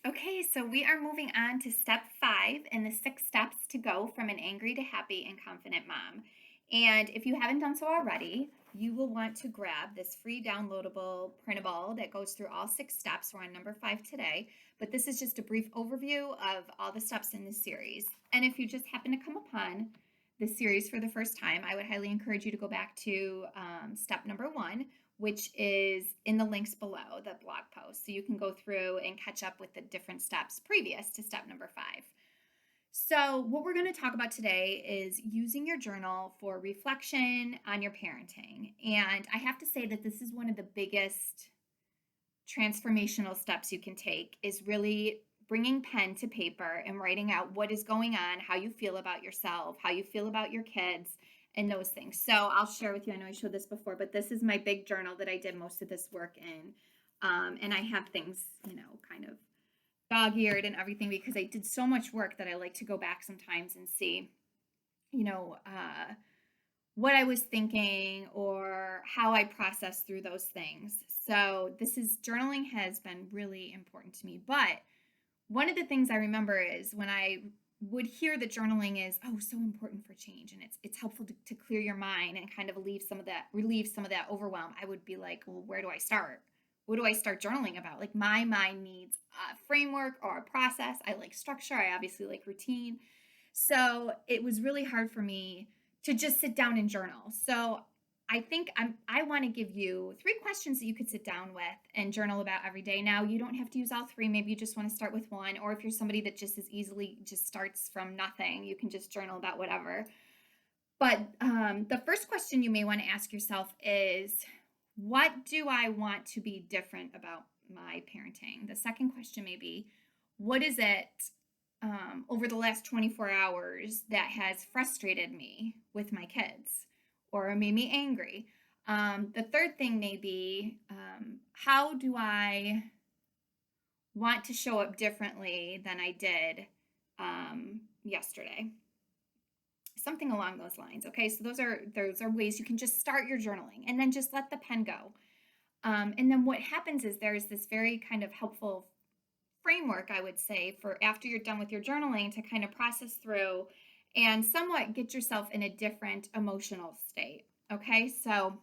Okay, so we are moving on to step 5 in the 6 steps to go from an angry to happy and confident mom. And if you haven't done so already, you will want to grab this free downloadable printable that goes through all 6 steps. We're on number 5 today, but this is just a brief overview of all the steps in this series. And if you just happen to come upon this series for the first time, I would highly encourage you to go back to step number 1, which is in the links below the blog post. So you can go through and catch up with the different steps previous to step number 5. So, what we're going to talk about today is using your journal for reflection on your parenting. And I have to say that this is one of the biggest transformational steps you can take is really bringing pen to paper and writing out what is going on, how you feel about yourself, how you feel about your kids, and those things. So I'll share with you. I know I showed this before, but this is my big journal that I did most of this work in. And I have things, kind of dog-eared and everything because I did so much work that I like to go back sometimes and see, you know, uh, what I was thinking or how I processed through those things. So journaling has been really important to me. But one of the things I remember is when I would hear that journaling is so important for change and it's helpful to clear your mind and kind of relieve some of that overwhelm. I would be like, well, where do I start? What do I start journaling about? Like my mind needs a framework or a process. I like structure. I obviously like routine. So it was really hard for me to just sit down and journal. So I think I want to give you 3 questions that you could sit down with and journal about every day. Now, you don't have to use all 3. Maybe you just want to start with 1, or if you're somebody that just as easily just starts from nothing, you can just journal about whatever. But the first question you may want to ask yourself is, what do I want to be different about my parenting? The second question may be, what is it over the last 24 hours that has frustrated me with my kids or made me angry? The third thing may be, how do I want to show up differently than I did yesterday? Something along those lines. Okay, so those are ways you can just start your journaling and then just let the pen go. And then what happens is there's this very kind of helpful framework, I would say, for after you're done with your journaling to kind of process through and somewhat get yourself in a different emotional state. Okay, so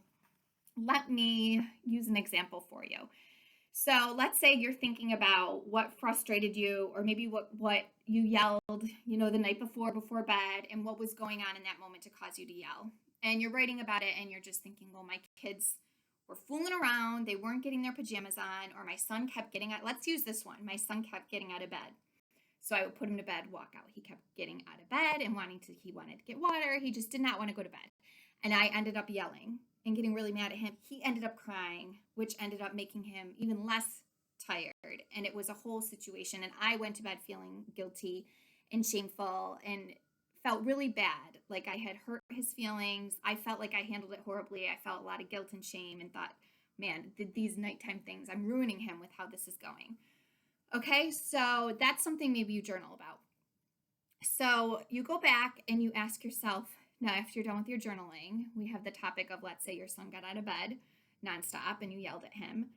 let me use an example for you. So let's say you're thinking about what frustrated you, or maybe what you yelled, the night before bed, and what was going on in that moment to cause you to yell. And you're writing about it, and you're just thinking, well, my kids were fooling around, they weren't getting their pajamas on, or my son kept getting out. Let's use this one. My son kept getting out of bed. So I would put him to bed, walk out. He kept getting out of bed and he wanted to get water. He just did not want to go to bed. And I ended up yelling and getting really mad at him. He ended up crying, which ended up making him even less tired. And it was a whole situation. And I went to bed feeling guilty and shameful and felt really bad. Like I had hurt his feelings. I felt like I handled it horribly. I felt a lot of guilt and shame and thought, man, these nighttime things, I'm ruining him with how this is going. Okay, so that's something maybe you journal about. So you go back and you ask yourself, now after you're done with your journaling, we have the topic of, let's say your son got out of bed nonstop and you yelled at him.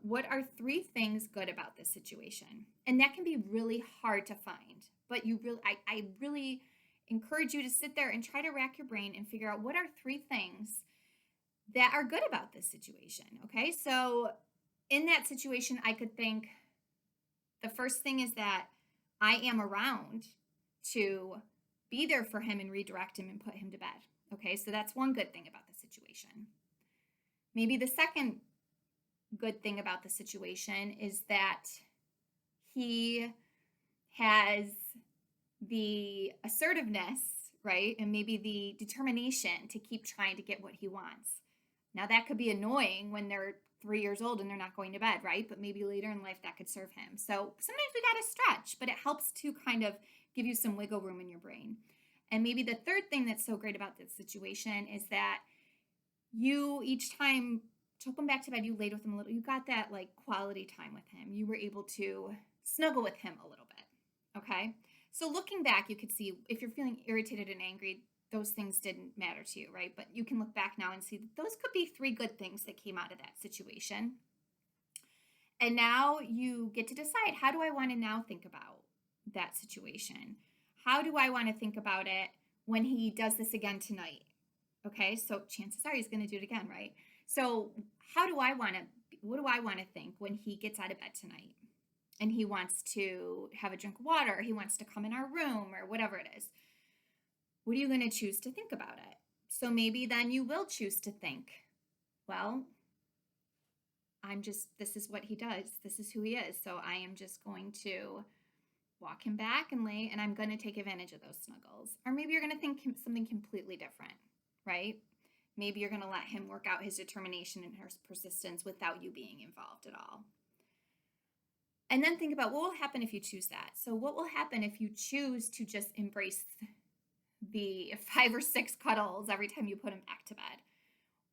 What are 3 things good about this situation? And that can be really hard to find, but I really encourage you to sit there and try to rack your brain and figure out what are 3 things that are good about this situation. Okay, so in that situation, I could think the first thing is that I am around to be there for him and redirect him and put him to bed. Okay, so that's one good thing about the situation. Maybe the second good thing about the situation is that he has the assertiveness, right? And maybe the determination to keep trying to get what he wants. Now, that could be annoying when they're 3 years old and they're not going to bed, right? But maybe later in life that could serve him. So sometimes we got to stretch, but it helps to kind of give you some wiggle room in your brain. And maybe the third thing that's so great about this situation is that you, each time took him back to bed, you laid with him a little, you got that like quality time with him. You were able to snuggle with him a little bit. Okay. So looking back, you could see if you're feeling irritated and angry, those things didn't matter to you, right? But you can look back now and see that those could be 3 good things that came out of that situation. And now you get to decide, how do I want to now think about that situation? How do I want to think about it when he does this again tonight? Okay, so chances are he's going to do it again, right? So, how do I want to, what do I want to think when he gets out of bed tonight and he wants to have a drink of water, or he wants to come in our room, or whatever it is? What are you going to choose to think about it? So, maybe then you will choose to think, well, this is what he does. This is who he is. So, I am just going to walk him back and lay, and I'm going to take advantage of those snuggles. Or maybe you're going to think something completely different, right? Maybe you're going to let him work out his determination and his persistence without you being involved at all. And then think about what will happen if you choose that. So, what will happen if you choose to just embrace the 5 or 6 cuddles every time you put him back to bed?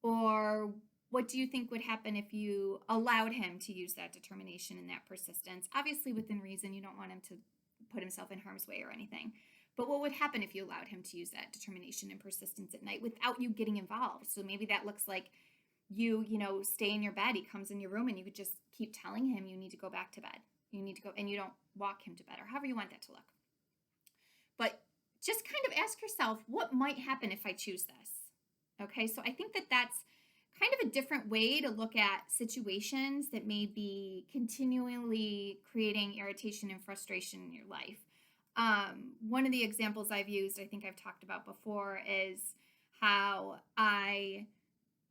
Or what do you think would happen if you allowed him to use that determination and that persistence? Obviously, within reason, you don't want him to put himself in harm's way or anything. But what would happen if you allowed him to use that determination and persistence at night without you getting involved? So maybe that looks like you stay in your bed. He comes in your room and you could just keep telling him you need to go back to bed. You need to go, and you don't walk him to bed, or however you want that to look. But just kind of ask yourself, what might happen if I choose this? Okay, so I think that that's kind of a different way to look at situations that may be continually creating irritation and frustration in your life. One of the examples I've used, I think I've talked about before, is how a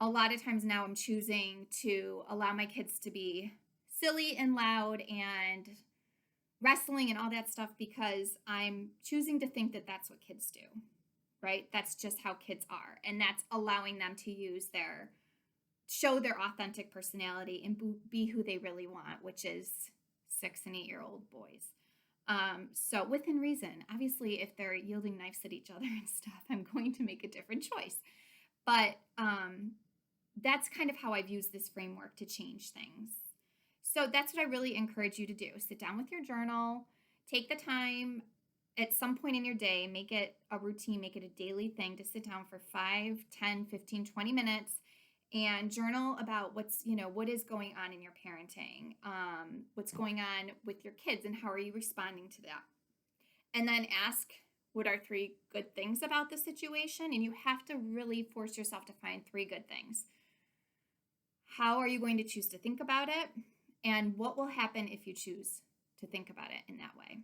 lot of times now I'm choosing to allow my kids to be silly and loud and wrestling and all that stuff because I'm choosing to think that that's what kids do, right? That's just how kids are. And that's allowing them to show their authentic personality and be who they really want, which is 6 and 8-year-old boys. So within reason, obviously, if they're yielding knives at each other and stuff, I'm going to make a different choice. But that's kind of how I've used this framework to change things. So that's what I really encourage you to do. Sit down with your journal, take the time at some point in your day, make it a routine, make it a daily thing to sit down for 5, 10, 15, 20 minutes and journal about what is going on in your parenting, what's going on with your kids, and how are you responding to that. And then ask, what are 3 good things about the situation? And you have to really force yourself to find 3 good things. How are you going to choose to think about it? And what will happen if you choose to think about it in that way?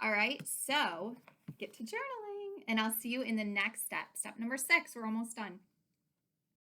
All right, so get to journaling, and I'll see you in the next step. Step number 6, we're almost done.